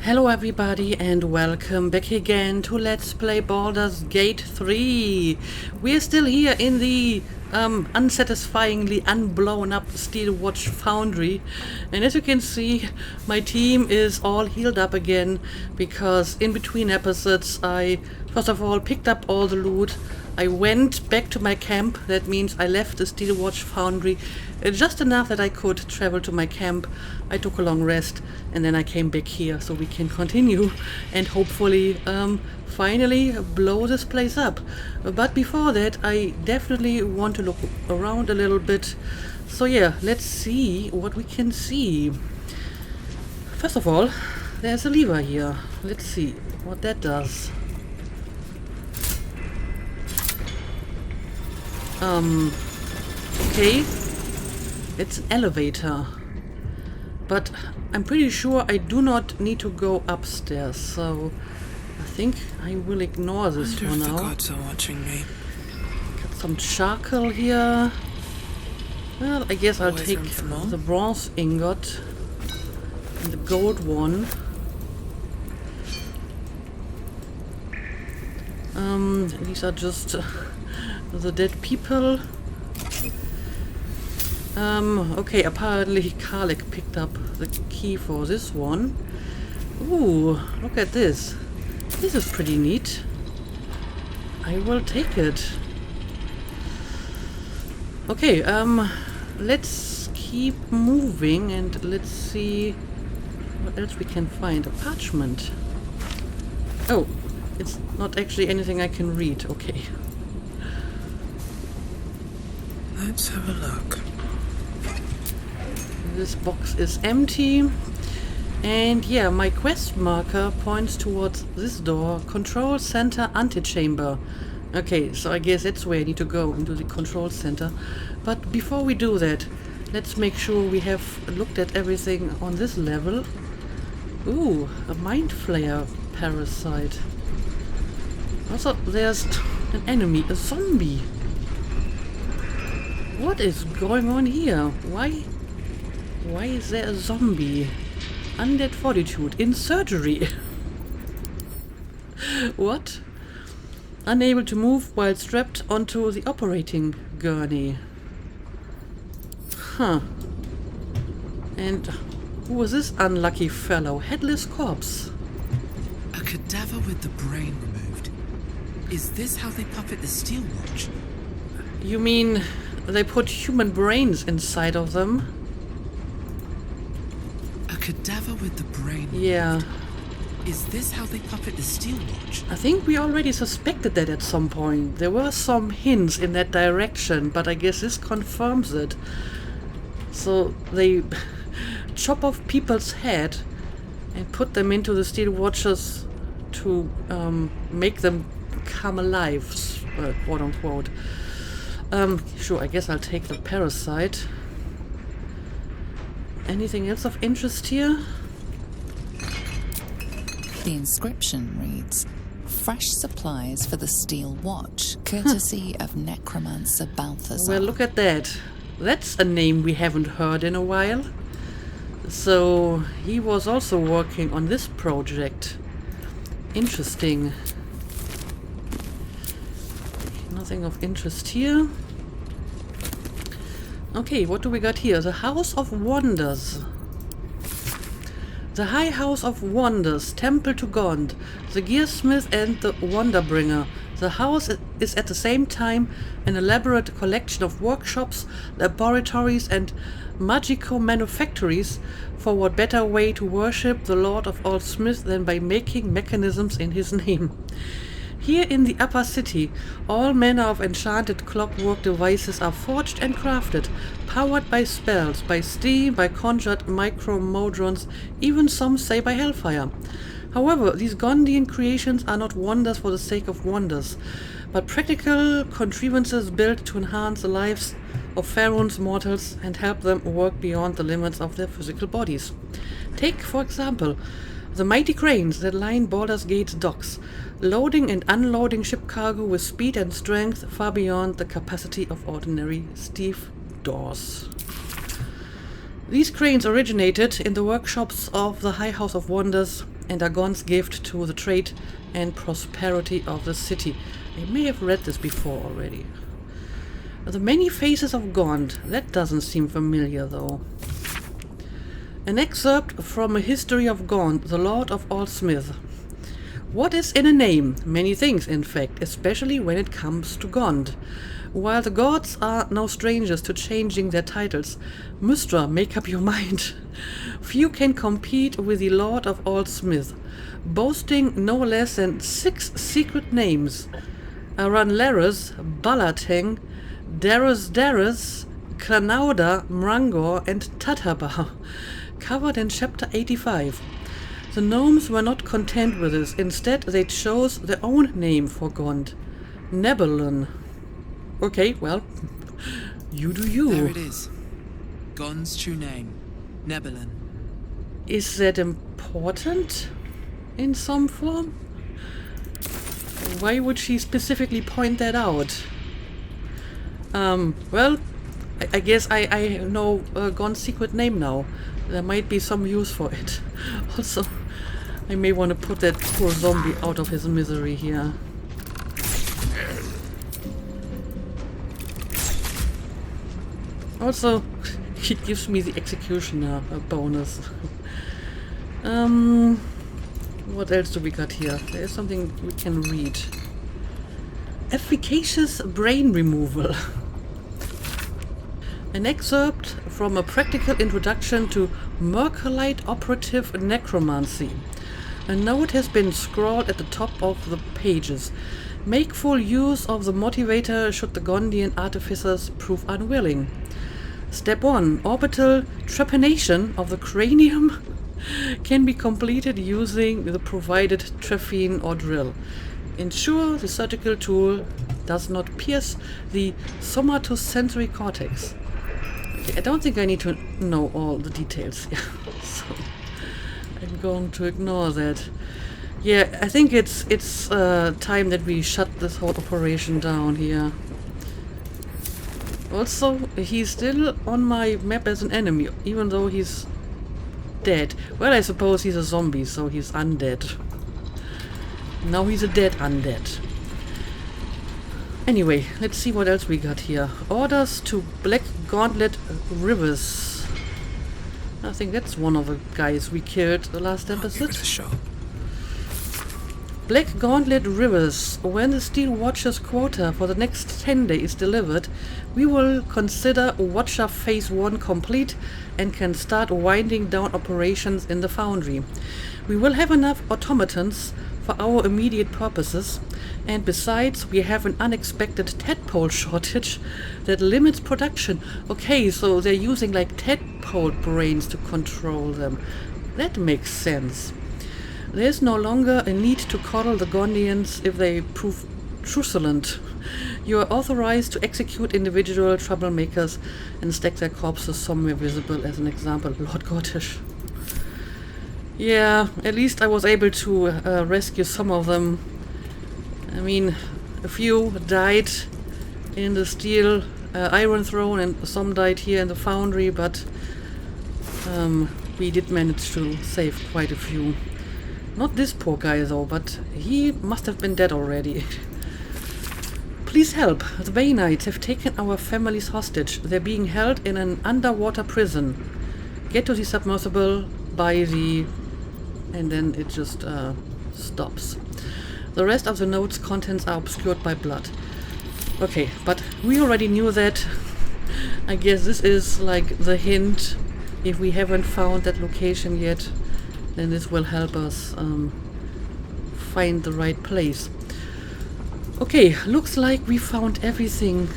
Hello everybody and welcome back again to Let's Play Baldur's Gate 3. We're still here in the unsatisfyingly unblown up Steelwatcher foundry, and as you can see my team is all healed up again because in between episodes I first of all picked up all the loot. I went back to my camp. That means I left the Steelwatcher foundry just enough that I could travel to my camp. I took a long rest and then I came back here so we can continue and hopefully finally blow this place up. But before that I definitely want to look around a little bit. So yeah, let's see what we can see. First of all, there's a lever here. Let's see what that does. Okay, it's an elevator, but I'm pretty sure I do not need to go upstairs, so I think I will ignore this for now. The gods are watching me. Got some charcoal here. Well, I guess I'll take the bronze ingot and the gold one. These are just the dead people. Okay, apparently Karlik picked up the key for this one. Ooh, look at this. This is pretty neat. I will take it. Okay, let's keep moving and let's see what else we can find. A parchment. Oh, it's not actually anything I can read. Okay. Let's have a look. This box is empty. And yeah, my quest marker points towards this door. Control center antechamber. Okay, so I guess that's where I need to go, into the control center. But before we do that, let's make sure we have looked at everything on this level. Ooh, a mind flayer parasite. Also, there's an enemy, a zombie. What is going on here? Why is there a zombie? Undead fortitude in surgery. What? Unable to move while strapped onto the operating gurney. Huh. And who is this unlucky fellow? Headless corpse. A cadaver with the brain removed. Is this how they puppet the Steelwatcher? You mean they put human brains inside of them? A cadaver with the brain removed. Yeah. Is this how they puppet the Steelwatcher? I think we already suspected that at some point. There were some hints in that direction, but I guess this confirms it. So they chop off people's head and put them into the Steelwatchers to make them come alive, quote unquote. Sure, I guess I'll take the parasite. Anything else of interest here? The inscription reads, "Fresh supplies for the Steel Watch, courtesy of necromancer Balthazar." Well, look at that. That's a name we haven't heard in a while. So, he was also working on this project. Interesting. Nothing of interest here. Okay, what do we got here? The House of Wonders. The High House of Wonders, Temple to Gond, the Gearsmith and the Wonderbringer. The house is at the same time an elaborate collection of workshops, laboratories and magico-manufactories, for what better way to worship the Lord of all Smiths than by making mechanisms in his name. Here in the upper city, all manner of enchanted clockwork devices are forged and crafted, powered by spells, by steam, by conjured micromodrons, even some say by hellfire. However, these Gondian creations are not wonders for the sake of wonders, but practical contrivances built to enhance the lives of Faerun's mortals and help them work beyond the limits of their physical bodies. Take, for example, the mighty cranes that line Baldur's Gate's docks, loading and unloading ship cargo with speed and strength far beyond the capacity of ordinary stevedores. These cranes originated in the workshops of the High House of Wonders and are Gond's gift to the trade and prosperity of the city. I may have read this before already. The many faces of Gond. That doesn't seem familiar though. An excerpt from a history of Gond, the Lord of all Smith. What is in a name? Many things, in fact, especially when it comes to Gond. While the gods are no strangers to changing their titles, Mystra, make up your mind. Few can compete with the Lord of all Smith, boasting no less than 6 secret names. Aranlaris, Balateng, Darus, Kranauda, Mrangor, and Tataba, covered in chapter 85. The gnomes were not content with this. Instead, they chose their own name for Gond, Nebelun. Okay, well, you do you. There it is. Gond's true name, Nebelun. Is that important in some form? Why would she specifically point that out? Well, I guess I know Gond's secret name now. There might be some use for it. Also, I may want to put that poor zombie out of his misery here. Also, it gives me the executioner bonus. What else do we got here? There is something we can read. Efficacious brain removal. An excerpt from a practical introduction to Mercolite operative necromancy. A note has been scrawled at the top of the pages. Make full use of the motivator should the Gondian artificers prove unwilling. Step 1. Orbital trepanation of the cranium can be completed using the provided trephine or drill. Ensure the surgical tool does not pierce the somatosensory cortex. Okay, I don't think I need to know all the details here, so I'm going to ignore that. Yeah, I think it's time that we shut this whole operation down here. Also, he's still on my map as an enemy, even though he's dead. Well, I suppose he's a zombie, so he's undead. Now he's a dead undead. Anyway, let's see what else we got here. Orders to Black Gauntlet Rivers. I think that's one of the guys we killed the last episode. Give it a shot. Black Gauntlet Rivers. When the Steelwatcher's quota for the next 10 days is delivered, we will consider Watcher Phase 1 complete and can start winding down operations in the foundry. We will have enough automatons for our immediate purposes, and besides, we have an unexpected tadpole shortage that limits production. Okay, so they're using like tadpole brains to control them. That makes sense. There is no longer a need to coddle the Gondians if they prove truculent. You are authorized to execute individual troublemakers and stack their corpses somewhere visible as an example. Lord Gottish. Yeah, at least I was able to rescue some of them. I mean, a few died in the steel Iron Throne and some died here in the foundry, but we did manage to save quite a few. Not this poor guy though, but he must have been dead already. Please help. The Bay Knights have taken our families hostage. They're being held in an underwater prison. Get to the submersible by the... and then it just stops. The rest of the note's contents are obscured by blood. Okay, but we already knew that. I guess this is like the hint. If we haven't found that location yet, then this will help us find the right place. Okay, looks like we found everything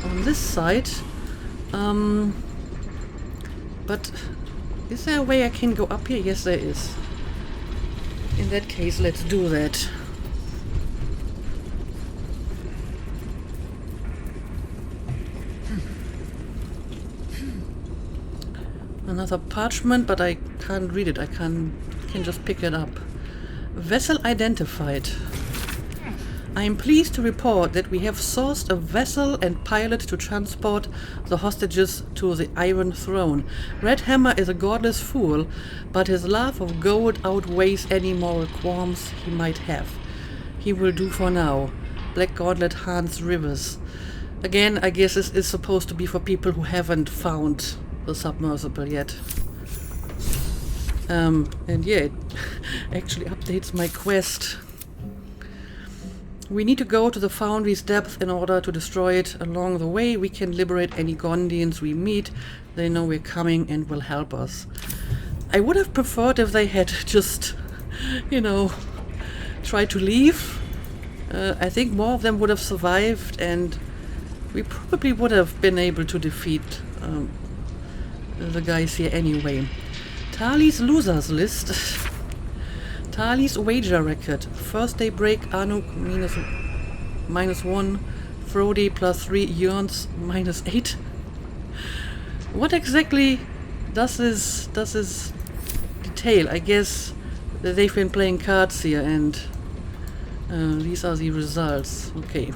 on this side. But is there a way I can go up here? Yes, there is. In that case, let's do that. Another parchment, but I can't read it. I can just pick it up. Vessel identified. I am pleased to report that we have sourced a vessel and pilot to transport the hostages to the Iron Throne. Red Hammer is a godless fool, but his love of gold outweighs any moral qualms he might have. He will do for now. Black Gauntlet Hans Rivers. Again, I guess this is supposed to be for people who haven't found the submersible yet. And yeah, it actually updates my quest. We need to go to the foundry's depth in order to destroy it. Along the way, we can liberate any Gondians we meet. They know we're coming and will help us. I would have preferred if they had just, you know, tried to leave. I think more of them would have survived, and we probably would have been able to defeat the guys here anyway. Tali's losers list. Tali's wager record. First day break, Anuk -1, Frody +3, Jörns -8. What exactly does this detail? I guess that they've been playing cards here, and these are the results. Okay.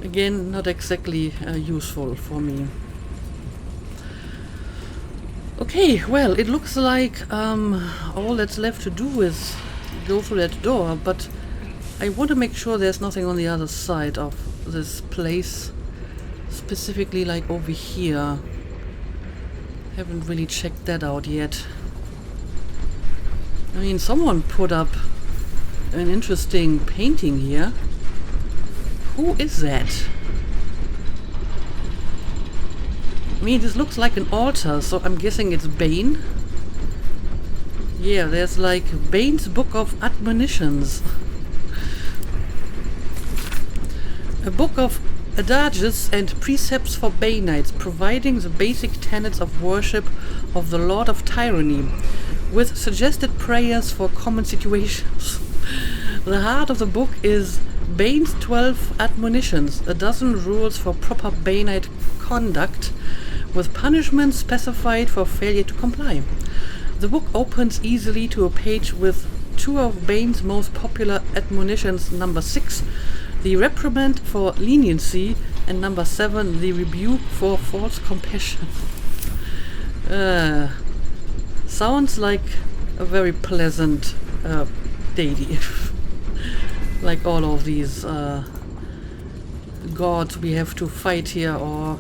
Again, not exactly useful for me. Okay, well, it looks like all that's left to do is go through that door, but I want to make sure there's nothing on the other side of this place. Specifically, like over here. Haven't really checked that out yet. I mean, someone put up an interesting painting here. Who is that? I mean, this looks like an altar, so I'm guessing it's Bane. Yeah, there's like Bane's Book of Admonitions. A book of adages and precepts for Baneites, providing the basic tenets of worship of the Lord of Tyranny, with suggested prayers for common situations. The heart of the book is Bane's 12 Admonitions, a dozen rules for proper Baneite conduct, with punishment specified for failure to comply. The book opens easily to a page with two of Bane's most popular admonitions, number 6, the reprimand for leniency, and number 7, the rebuke for false compassion. Sounds like a very pleasant deity. Like all of these gods we have to fight here, or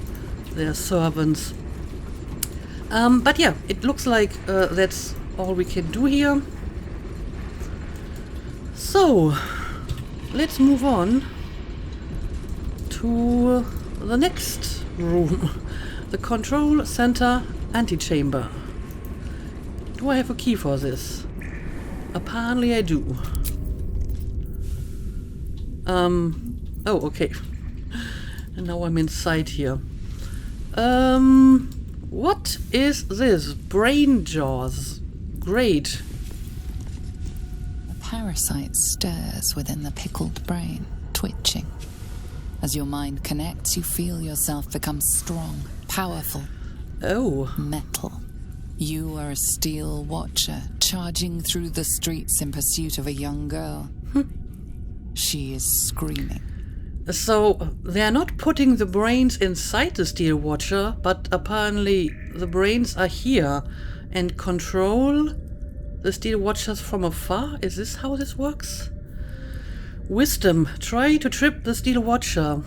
their servants. But yeah, it looks like that's all we can do here. So, let's move on to the next room. The Control Center Antechamber. Do I have a key for this? Apparently I do. Oh, okay. And now I'm inside here. What is this? Brain jaws. Great. A parasite stirs within the pickled brain, twitching. As your mind connects, you feel yourself become strong, powerful. Oh. Metal. You are a Steelwatcher, charging through the streets in pursuit of a young girl. She is screaming. So, they're not putting the brains inside the Steelwatcher, but apparently the brains are here and control the Steelwatchers from afar? Is this how this works? Wisdom. Try to trip the Steelwatcher.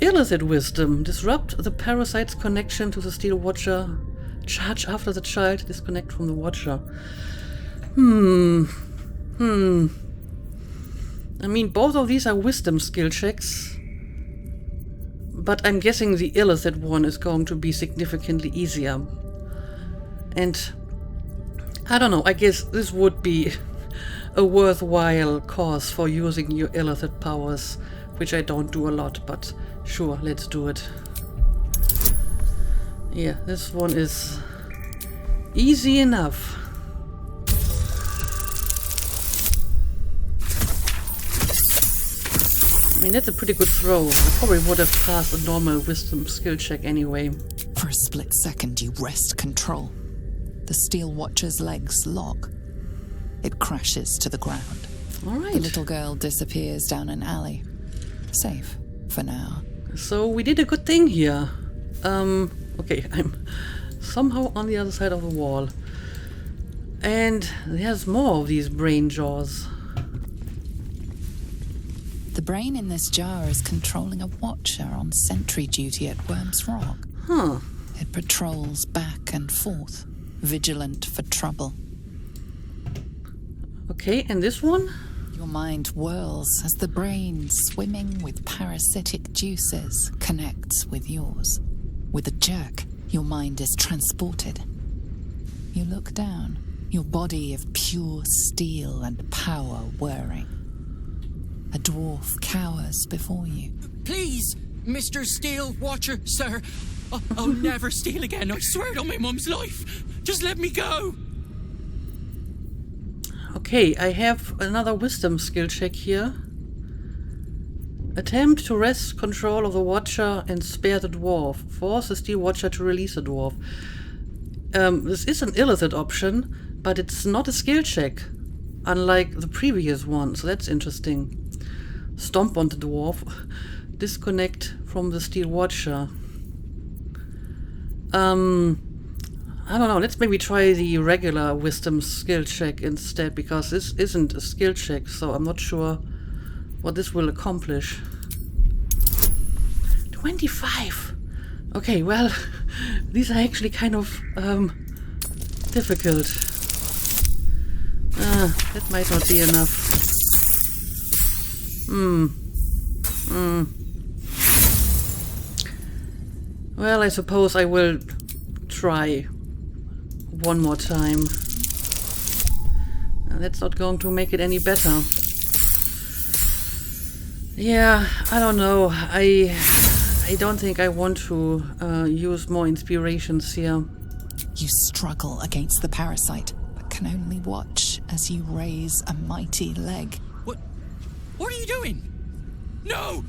Illicit wisdom. Disrupt the parasite's connection to the Steelwatcher. Charge after the child. Disconnect from the Watcher. I mean, both of these are wisdom skill checks. But I'm guessing the illicit one is going to be significantly easier. And I don't know, I guess this would be a worthwhile cause for using your illicit powers, which I don't do a lot, but sure, let's do it. Yeah, this one is easy enough. I mean, that's a pretty good throw. I probably would have passed a normal wisdom skill check anyway. For a split second, you wrest control. The Steelwatcher's legs lock. It crashes to the ground. All right. The little girl disappears down an alley. Safe for now. So we did a good thing here. Okay, I'm somehow on the other side of the wall. And there's more of these brain jaws. The brain in this jar is controlling a watcher on sentry duty at Worm's Rock. Huh. It patrols back and forth, vigilant for trouble. Okay, and this one? Your mind whirls as the brain, swimming with parasitic juices, connects with yours. With a jerk, your mind is transported. You look down, your body of pure steel and power whirring. A dwarf cowers before you. Please, Mr. Steelwatcher, sir. I'll never steal again. I swear it on my mum's life. Just let me go. Okay, I have another wisdom skill check here. Attempt to wrest control of the Watcher and spare the dwarf. Force the Steelwatcher to release the dwarf. This is an illicit option, but it's not a skill check, unlike the previous one, so that's interesting. Stomp on the dwarf. Disconnect from the Steelwatcher. I don't know, let's maybe try the regular wisdom skill check instead, because this isn't a skill check, so I'm not sure what this will accomplish. 25! Okay, well, these are actually kind of difficult. That might not be enough. Well, I suppose I will try one more time. That's not going to make it any better. Yeah, I don't know. I don't think I want to use more inspirations here. You struggle against the parasite, but can only watch as you raise a mighty leg. What are you doing? No!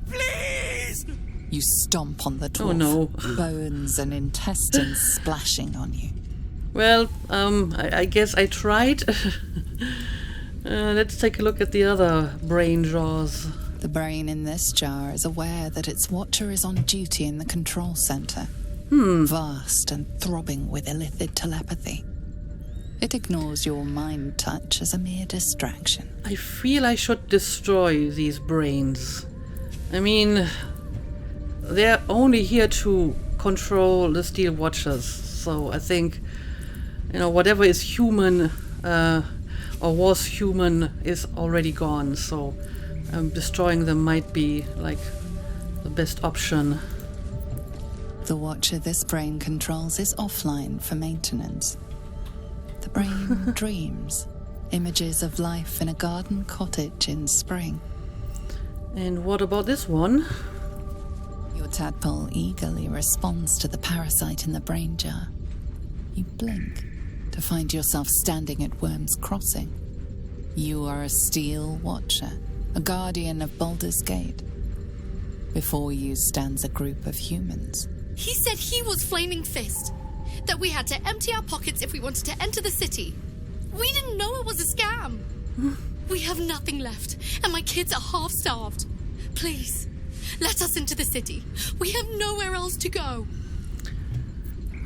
Please! You stomp on the dwarf, Oh no. bones and intestines splashing on you. Well, I guess I tried. Let's take a look at the other brain jaws. The brain in this jar is aware that its watcher is on duty in the control center. Vast and throbbing with illithid telepathy. It ignores your mind touch as a mere distraction. I feel I should destroy these brains. I mean, they're only here to control the Steel Watchers, so I think, you know, whatever is human or was human is already gone, so destroying them might be like the best option. The watcher this brain controls is offline for maintenance. The brain dreams, images of life in a garden cottage in spring. And what about this one? Your tadpole eagerly responds to the parasite in the brain jar. You blink to find yourself standing at Worm's Crossing. You are a Steel Watcher, a guardian of Baldur's Gate. Before you stands a group of humans. He said he was Flaming Fist. That we had to empty our pockets if we wanted to enter the city. We didn't know it was a scam. We have nothing left, and my kids are half-starved. Please, let us into the city. We have nowhere else to go.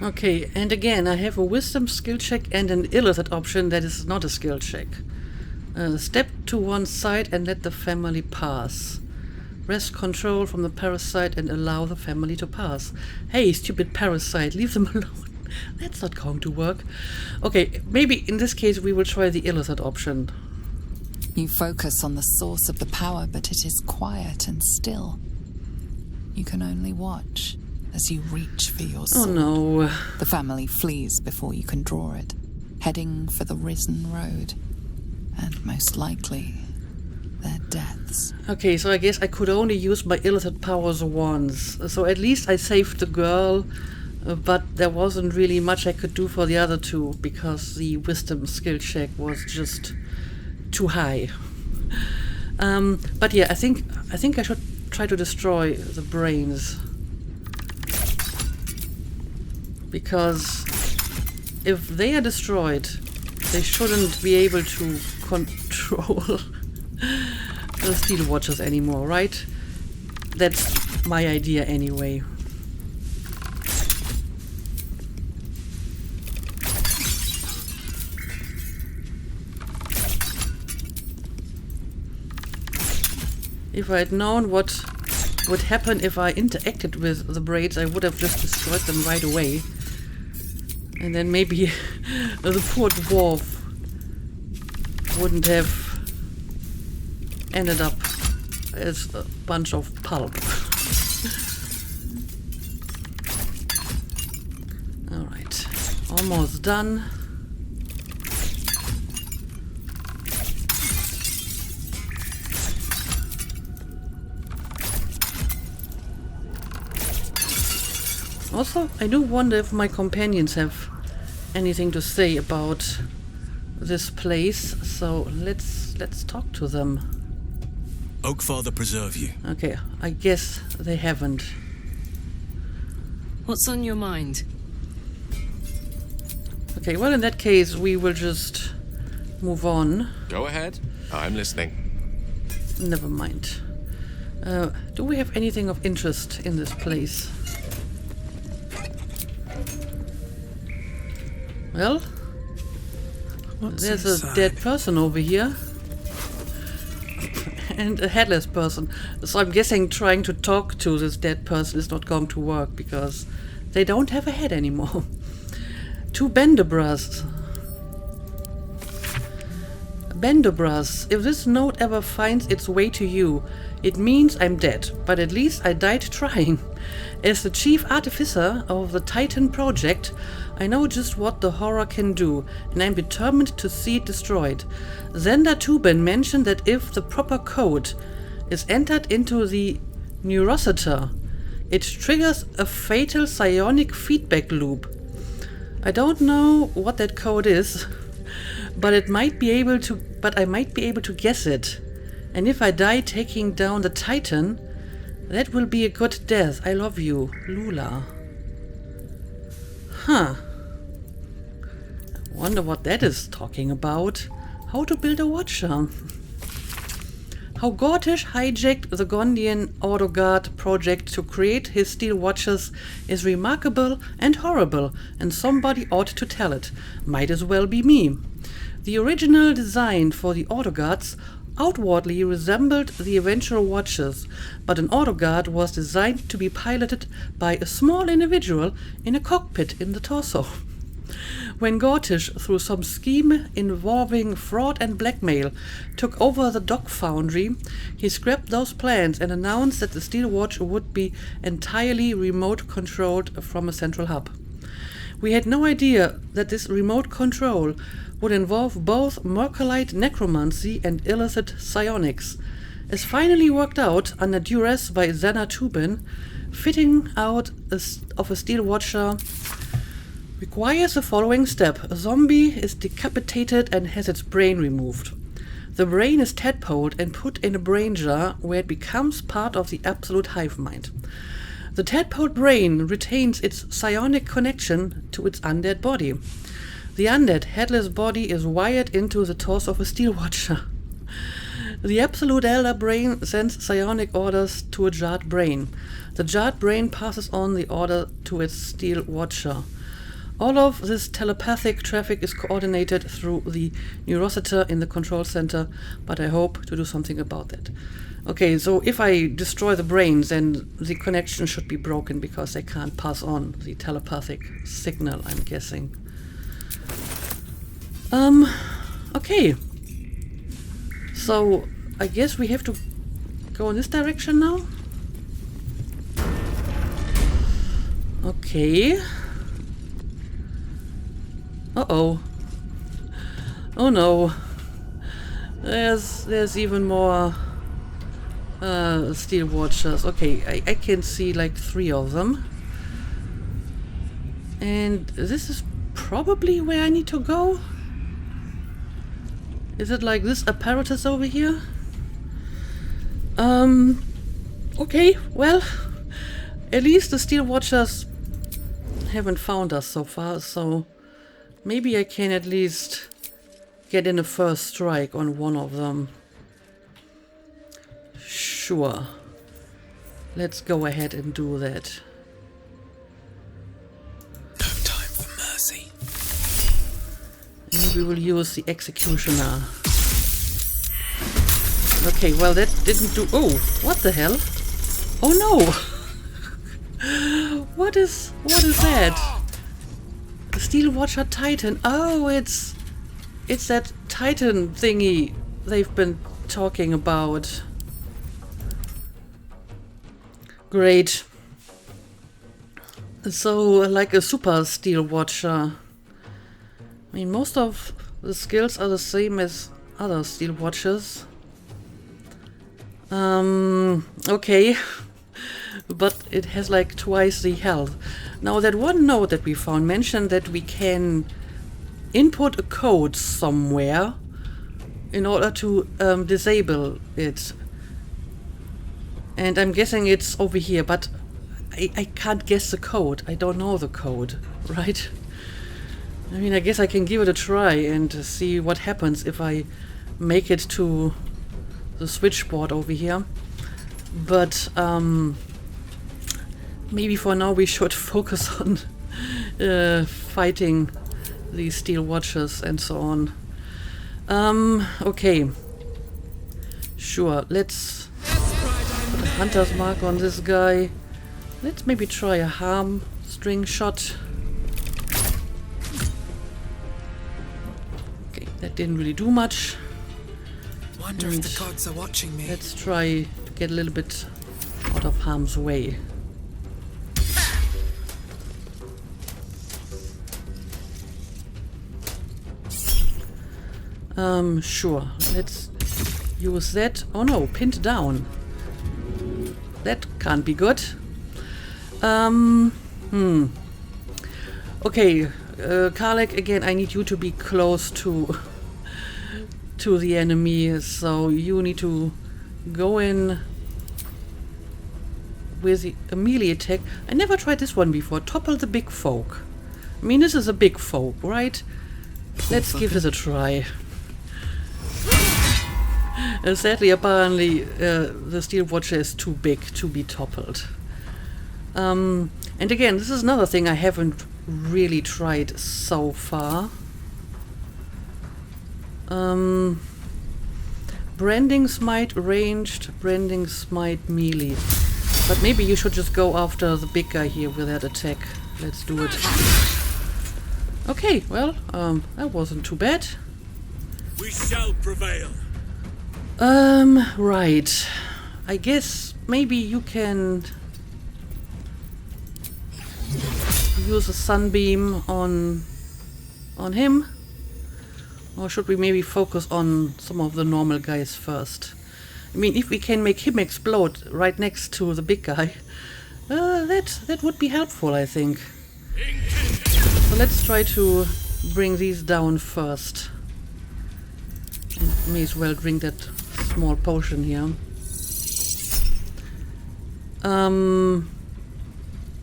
Okay, and again, I have a wisdom skill check and an illicit option that is not a skill check. Step to one side and let the family pass. Wrest control from the parasite and allow the family to pass. Hey, stupid parasite, leave them alone. That's not going to work. Okay, maybe in this case we will try the illicit option. You focus on the source of the power, but it is quiet and still. You can only watch as you reach for your sword. Oh no. The family flees before you can draw it, heading for the risen road. And most likely, their deaths. Okay, so I guess I could only use my illicit powers once. So at least I saved the girl. But there wasn't really much I could do for the other two because the wisdom skill check was just too high. But yeah, I think I should try to destroy the brains, because if they are destroyed, they shouldn't be able to control the Steelwatchers anymore, right? That's my idea anyway. If I had known what would happen if I interacted with the braids, I would have just destroyed them right away. And then maybe the poor dwarf wouldn't have ended up as a bunch of pulp. Alright, almost done. Also, I do wonder if my companions have anything to say about this place, so let's talk to them. Oakfather preserve you. Okay, I guess they haven't. What's on your mind? Okay, well in that case we will just move on. Go ahead. I'm listening. Never mind. Do we have anything of interest in this place? Well, there's a dead person over here. And a headless person. So I'm guessing trying to talk to this dead person is not going to work because they don't have a head anymore. Two Bendobras. Bendobras, if this note ever finds its way to you, it means I'm dead, but at least I died trying. As the chief artificer of the Titan project, I know just what the horror can do, and I'm determined to see it destroyed. Zenda Tuben mentioned that if the proper code is entered into the neurositer, it triggers a fatal psionic feedback loop. I don't know what that code is, but I might be able to guess it. And if I die taking down the Titan, that will be a good death. I love you, Lula. Huh. I wonder what that is talking about. How to build a watcher. How Gortish hijacked the Gondian Autoguard project to create his steel watches is remarkable and horrible, and somebody ought to tell it. Might as well be me. The original design for the Autoguards outwardly resembled the eventual watches, but an Autoguard was designed to be piloted by a small individual in a cockpit in the torso. When Gortish, through some scheme involving fraud and blackmail, took over the dock foundry, he scrapped those plans and announced that the Steelwatch would be entirely remote-controlled from a central hub. We had no idea that this remote control would involve both Mercolite necromancy and illicit psionics. As finally worked out under duress by Zena Tubin, fitting out of a Steelwatcher requires the following step. A zombie is decapitated and has its brain removed. The brain is tadpoled and put in a brain jar where it becomes part of the absolute hive mind. The tadpole brain retains its psionic connection to its undead body. The undead headless body is wired into the torso of a Steelwatcher. The absolute elder brain sends psionic orders to a jarred brain. The jarred brain passes on the order to its Steelwatcher. All of this telepathic traffic is coordinated through the neurositer in the control center, but I hope to do something about that. Okay, so if I destroy the brains, then the connection should be broken because they can't pass on the telepathic signal, I'm guessing. Okay. So, I guess we have to go in this direction now? Okay. Uh-oh. Oh no. There's even more Steelwatchers. Okay, I can see like 3 of them. And this is probably where I need to go? Is it like this apparatus over here? Okay, well, at least the Steelwatchers haven't found us so far, so maybe I can at least get in a first strike on one of them. Sure. Let's go ahead and do that. No time for mercy. And we will use the executioner. Okay, well that didn't do... Oh, what the hell? Oh no! What is that? The Steelwatcher Titan. Oh, it's that Titan thingy they've been talking about. Great. So, like a super Steelwatcher. I mean, most of the skills are the same as other Steelwatchers. Okay. But it has like twice the health. Now, that one note that we found mentioned that we can input a code somewhere in order to disable it. And I'm guessing it's over here, but I can't guess the code. I don't know the code, right? I mean, I guess I can give it a try and see what happens if I make it to the switchboard over here. But maybe for now we should focus on fighting these Steelwatchers and so on. Okay. Sure, let's put a hunter's mark on this guy. Let's maybe try a harm string shot. Okay, that didn't really do much. Wonder if the gods are watching me. Let's try to get a little bit out of harm's way. Sure. Let's use that. Oh no, pinned down. That can't be good. Okay, Karlek, again, I need you to be close to the enemy, so you need to go in with a melee attack. I never tried this one before. Topple the big folk. I mean, this is a big folk, right? Let's give this a try. Sadly, apparently, the Steelwatcher is too big to be toppled. And again, this is another thing I haven't really tried so far. Branding Smite ranged, Branding Smite melee. But maybe you should just go after the big guy here with that attack. Let's do it. Okay, well, that wasn't too bad. We shall prevail. Right. I guess maybe you can use a sunbeam on him. Or should we maybe focus on some of the normal guys first? I mean, if we can make him explode right next to the big guy, that would be helpful, I think. So let's try to bring these down first. And may as well drink that small potion here.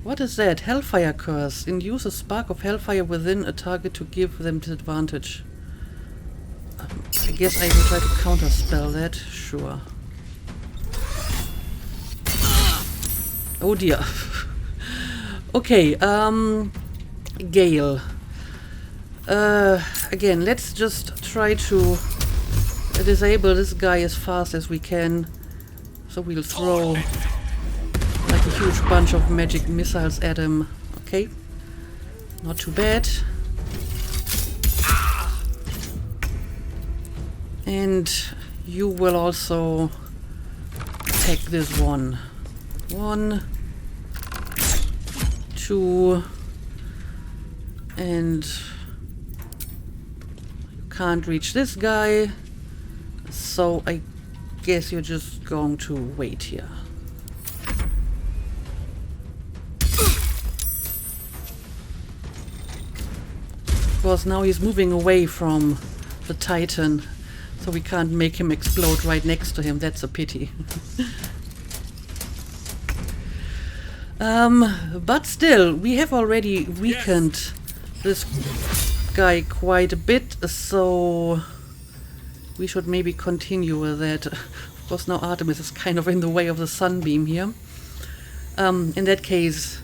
What is that? Hellfire Curse. Induce a spark of hellfire within a target to give them disadvantage. I guess I will try to counterspell that. Sure. Oh dear. Okay, Gale. Again, let's just try to disable this guy as fast as we can. So we'll throw like a huge bunch of magic missiles at him. Okay. Not too bad. And you will also attack this one. 1, 2, and you can't reach this guy, so I guess you're just going to wait here. Of course, now he's moving away from the Titan, so we can't make him explode right next to him. That's a pity. But still, we have already weakened this guy quite a bit, so we should maybe continue with that. Of Of course, now Artemis is kind of in the way of the sunbeam here. In that case,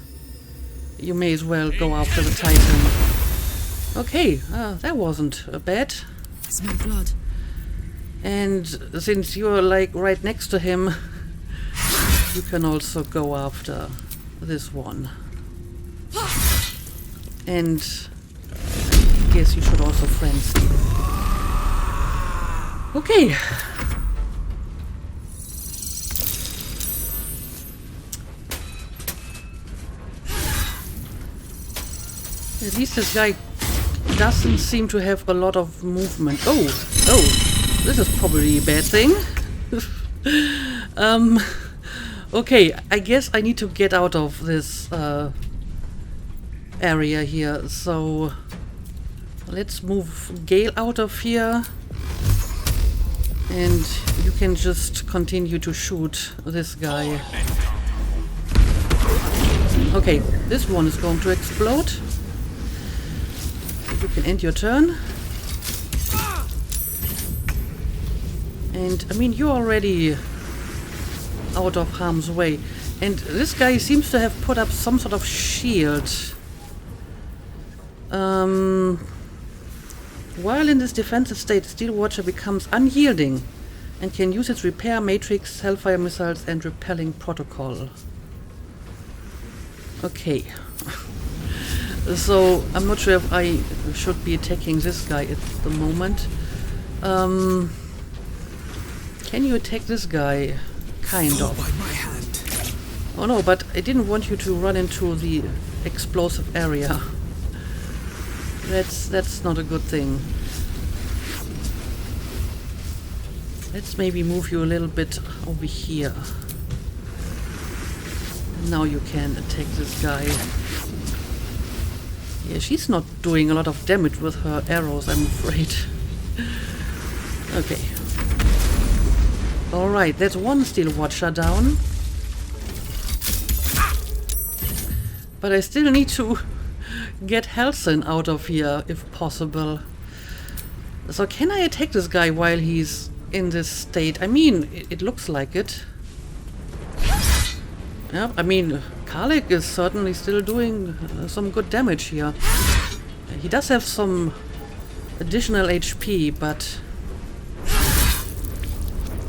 you may as well go after the Titan. Okay, that wasn't bad. Smell blood. And since you're like right next to him, you can also go after this one. And I guess you should also friend steal. Okay. At least this guy doesn't seem to have a lot of movement. Oh, this is probably a bad thing. Okay, I guess I need to get out of this area here. So let's move Gale out of here. And you can just continue to shoot this guy. Okay, this one is going to explode. You can end your turn. And I mean, you're already out of harm's way. And this guy seems to have put up some sort of shield. While in this defensive state, Steelwatcher becomes unyielding and can use its repair matrix, hellfire missiles, and repelling protocol. Okay. So I'm not sure if I should be attacking this guy at the moment. Can you attack this guy? Kind of. By my hand. Oh no, but I didn't want you to run into the explosive area. That's not a good thing. Let's maybe move you a little bit over here. Now you can attack this guy. Yeah, she's not doing a lot of damage with her arrows, I'm afraid. Okay. Alright, that's one Steelwatcher down. But I still need to get Halcyon out of here, if possible. So can I attack this guy while he's in this state? I mean, it looks like it. Yeah, I mean, Karlek is certainly still doing some good damage here. He does have some additional HP, but...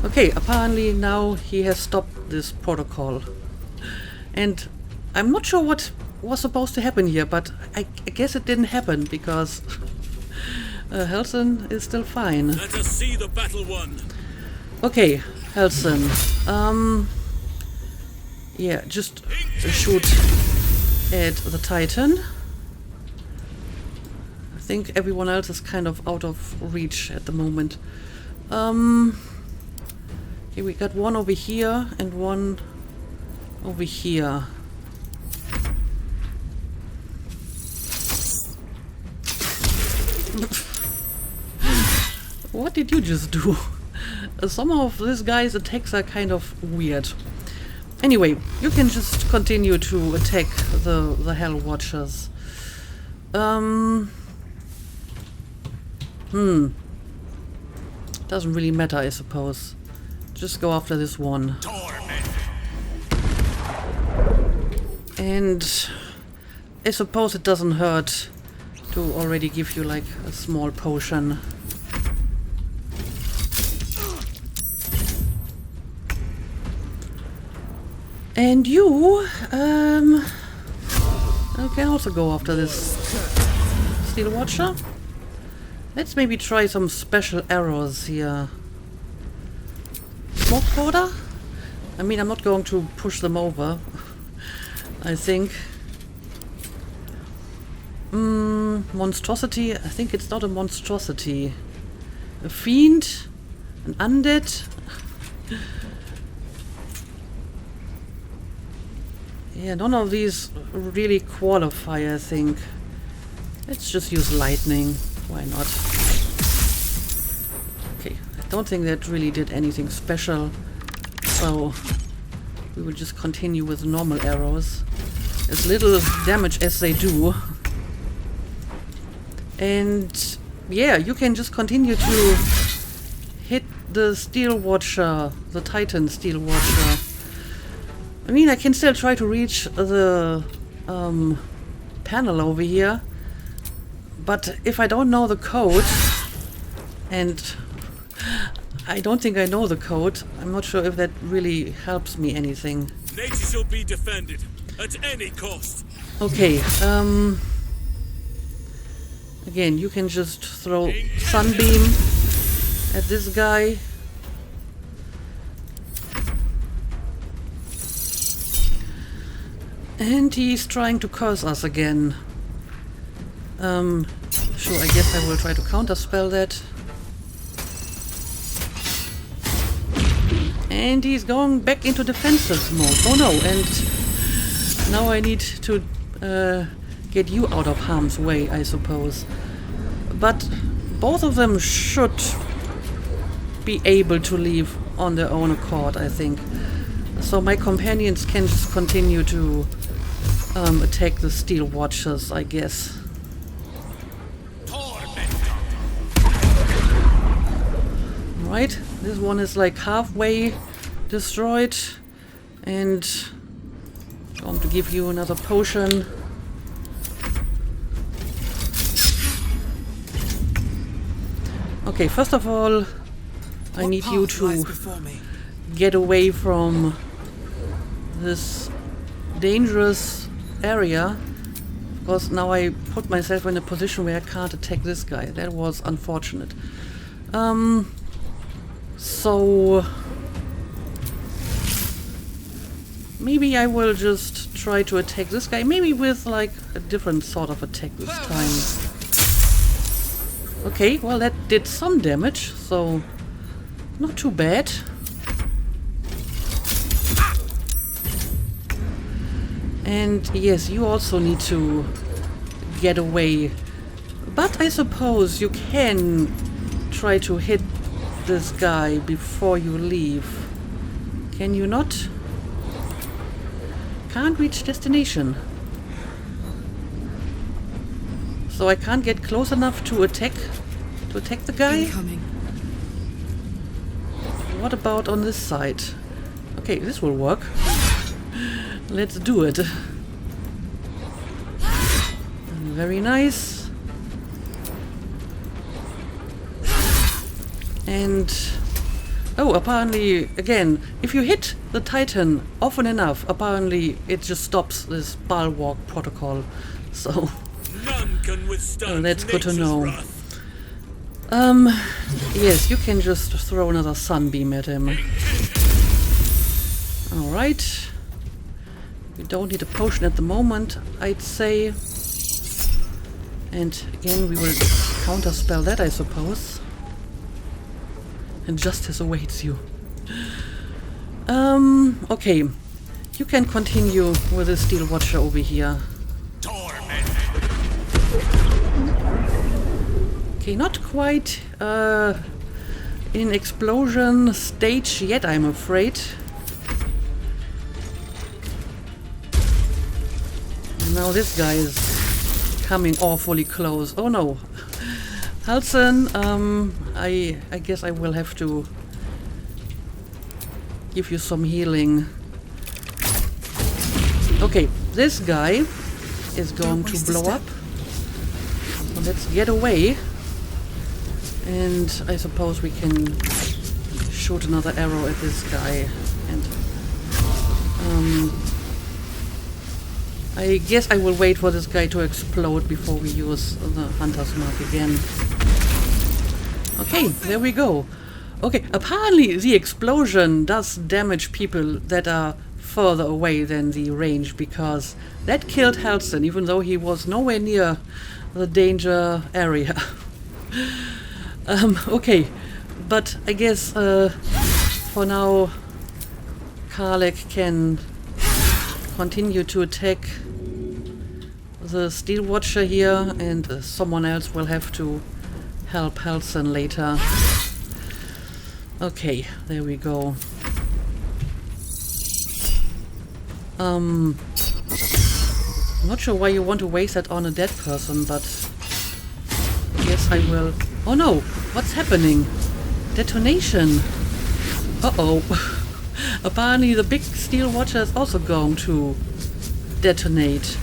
Okay, apparently now he has stopped this protocol. And I'm not sure what was supposed to happen here, but I guess it didn't happen because Halcyon is still fine. Let us see the battle won. Okay, Halcyon. Yeah, just shoot at the Titan. I think everyone else is kind of out of reach at the moment. Okay, we got one over here and one over here. What did you just do? Some of this guy's attacks are kind of weird. Anyway, you can just continue to attack the Hell Watchers. Doesn't really matter, I suppose. Just go after this one. And I suppose it doesn't hurt to already give you like a small potion. And you can also go after this Steelwatcher. Let's maybe try some special arrows here. Smoke powder? I mean, I'm not going to push them over, I think. Monstrosity? I think it's not a monstrosity. A fiend? An undead? Yeah, none of these really qualify, I think. Let's just use lightning. Why not? Okay, I don't think that really did anything special. So we will just continue with normal arrows. As little damage as they do. And yeah, you can just continue to hit the Steelwatcher, the Titan Steelwatcher. I mean, I can still try to reach the panel over here, but if I don't know the code, and I don't think I know the code, I'm not sure if that really helps me anything. Nature shall be defended at any cost. Okay, again, you can just throw Sunbeam at this guy. And he's trying to curse us again. Sure, I guess I will try to counterspell that. And he's going back into defensive mode. Oh no, and now I need to get you out of harm's way, I suppose. But both of them should be able to leave on their own accord, I think. So my companions can just continue to attack the Steelwatchers, I guess. Right, this one is like halfway destroyed, and I'm going to give you another potion. Okay, first of all, I need you to get away from this dangerous area, because now I put myself in a position where I can't attack this guy. That was unfortunate. So maybe I will just try to attack this guy, maybe with like a different sort of attack this time. Okay, well that did some damage, so not too bad. And yes, you also need to get away. But I suppose you can try to hit this guy before you leave. Can you not? Can't reach destination. So I can't get close enough to attack the guy? Incoming. What about on this side? Okay, this will work. Let's do it. Very nice. And oh, apparently, again, if you hit the Titan often enough, apparently it just stops this bulwark protocol. So None can withstand that's good to nature's know. wrath. Yes, you can just throw another sunbeam at him. Alright. We don't need a potion at the moment, I'd say. And again, we will counterspell that, I suppose. And justice awaits you. Okay. You can continue with the Steelwatcher over here. Okay, not quite in explosion stage yet, I'm afraid. Now this guy is coming awfully close. Oh no. Halson, I guess I will have to give you some healing. Okay, this guy is going to blow up. So let's get away. And I suppose we can shoot another arrow at this guy. And I guess I will wait for this guy to explode before we use the Hunter's Mark again. Okay, there we go. Okay, apparently the explosion does damage people that are further away than the range, because that killed Halson, even though he was nowhere near the danger area. Okay, but I guess for now Karlek can continue to attack the Steelwatcher here, and someone else will have to help Halson later. Okay, there we go. I'm not sure why you want to waste that on a dead person, but I guess I will. Oh no! What's happening? Detonation. Uh-oh. Apparently the big Steelwatcher is also going to detonate.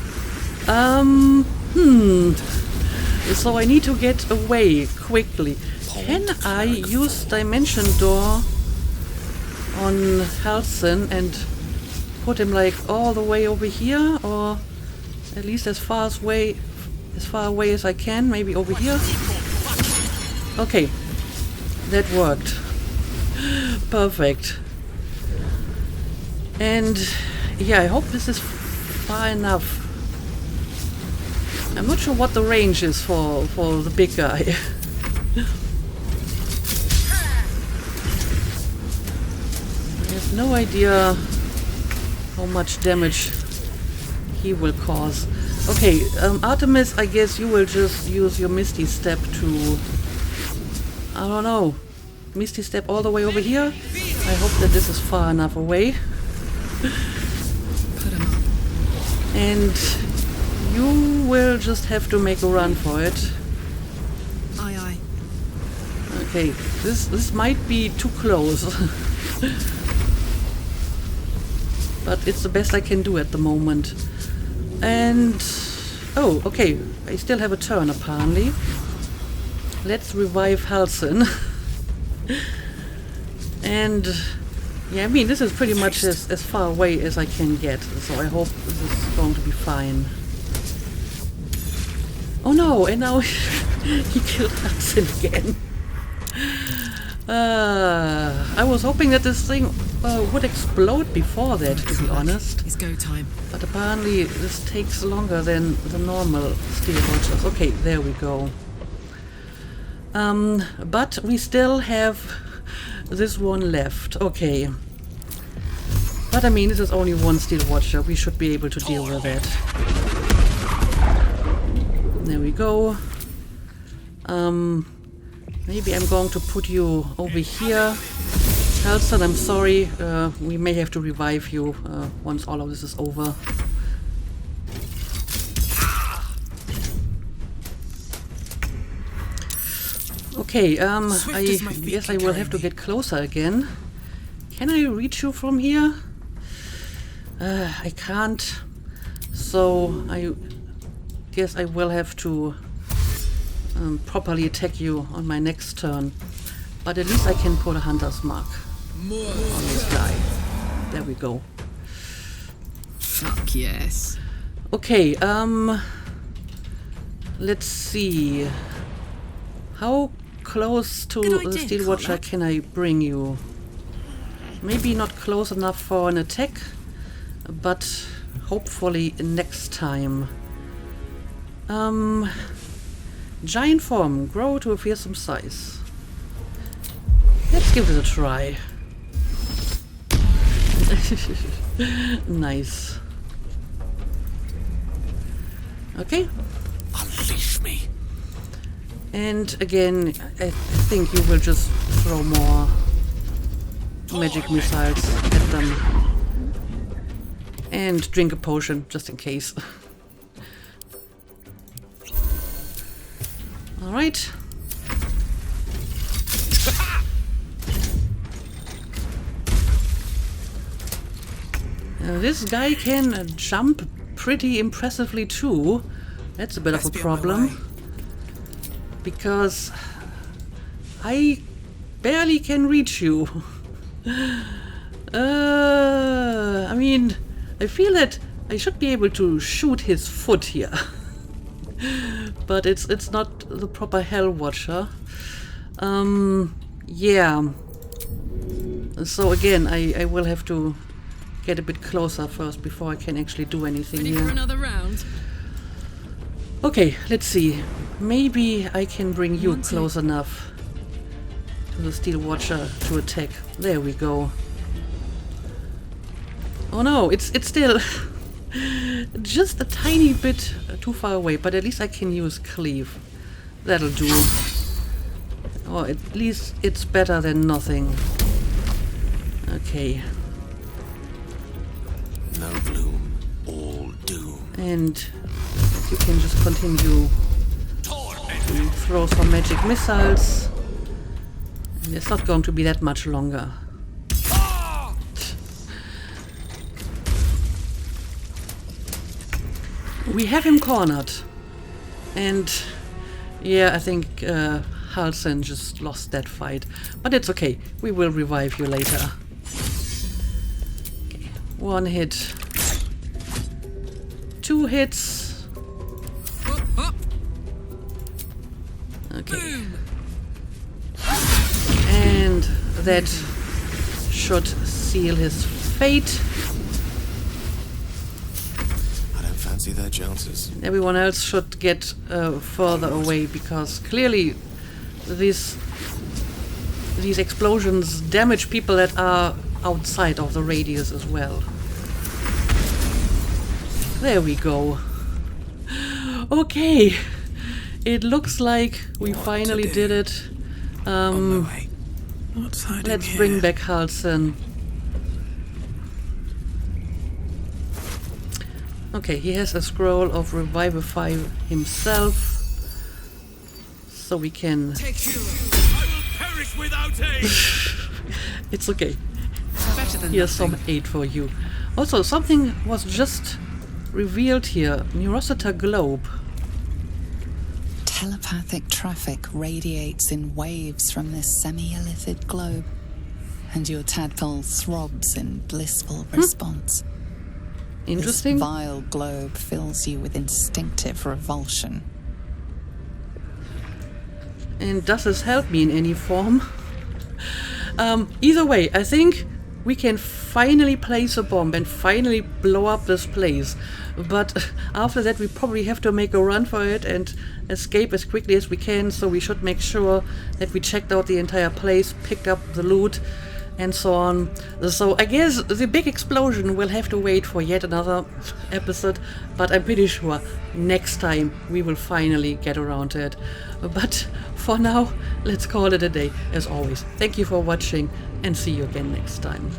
So I need to get away quickly. Can I use Dimension Door on Halcyon and put him like all the way over here, or at least as far away as I can? Maybe over here. Okay, that worked. Perfect. And yeah, I hope this is far enough. I'm not sure what the range is for the big guy. I have no idea how much damage he will cause. Okay, Artemis, I guess you will just use your Misty Step to... I don't know. Misty Step all the way over here. I hope that this is far enough away. Put him up. And you will just have to make a run for it. Aye, aye. Okay, this might be too close. But it's the best I can do at the moment. And... oh, okay. I still have a turn, apparently. Let's revive Halcyon. And... yeah, I mean, this is pretty much as far away as I can get. So I hope this is going to be fine. Oh no, and now he killed Halcyon again. I was hoping that this thing would explode before that, to be honest. It's go time. But apparently this takes longer than the normal Steelwatchers. Okay, there we go. But we still have this one left. Okay. But I mean, this is only one Steelwatcher. We should be able to deal with it. There we go. Maybe I'm going to put you over here. Halcyon, I'm sorry. We may have to revive you once all of this is over. Okay, I guess I will have to get closer again. Can I reach you from here? I can't. So I guess I will have to properly attack you on my next turn. But at least I can put a hunter's mark on this guy. There we go. Fuck yes. Okay, let's see. How close to the Steelwatcher can I bring you? Maybe not close enough for an attack, but hopefully next time. Giant form, grow to a fearsome size. Let's give it a try. Nice. Okay. Unleash me. And again, I think you will just throw more magic missiles at them. And drink a potion, just in case. Alright. This guy can jump pretty impressively too. That's a bit of a problem. Because I barely can reach you. I mean, I feel that I should be able to shoot his foot here. But it's not the proper Hellwatcher. Yeah. So again, I will have to get a bit closer first before I can actually do anything Ready here. for another round? Okay, let's see. Maybe I can bring you close enough to the Steelwatcher to attack. There we go. Oh no, it's still just a tiny bit too far away, but at least I can use Cleave. That'll do. Or at least it's better than nothing. Okay. No bloom, all doom. And you can just continue to throw some magic missiles. It's not going to be that much longer. We have him cornered. And yeah, I think Halsin just lost that fight. But it's okay. We will revive you later. Okay. 1 hit. 2 hits. Okay. And that should seal his fate. I don't fancy their chances. Everyone else should get further away, because clearly these explosions damage people that are outside of the radius as well. There we go. Okay. It looks like we finally did it. Let's bring back Halsin. Okay, he has a scroll of Revivify himself. So we can... Take you. I will perish without aid. It's okay. Better than Here's some aid for you. Also, something was just revealed here. Neurosita globe. Telepathic traffic radiates in waves from this semi-illithid globe, and your tadpole throbs in blissful response. Interesting. This vile globe fills you with instinctive revulsion. And does this help me in any form? Either way, I think we can finally place a bomb and finally blow up this place. But after that we probably have to make a run for it and escape as quickly as we can, so we should make sure that we checked out the entire place, picked up the loot and so on. So I guess the big explosion will have to wait for yet another episode, but I'm pretty sure next time we will finally get around to it. But for now, let's call it a day. As always, thank you for watching and see you again next time.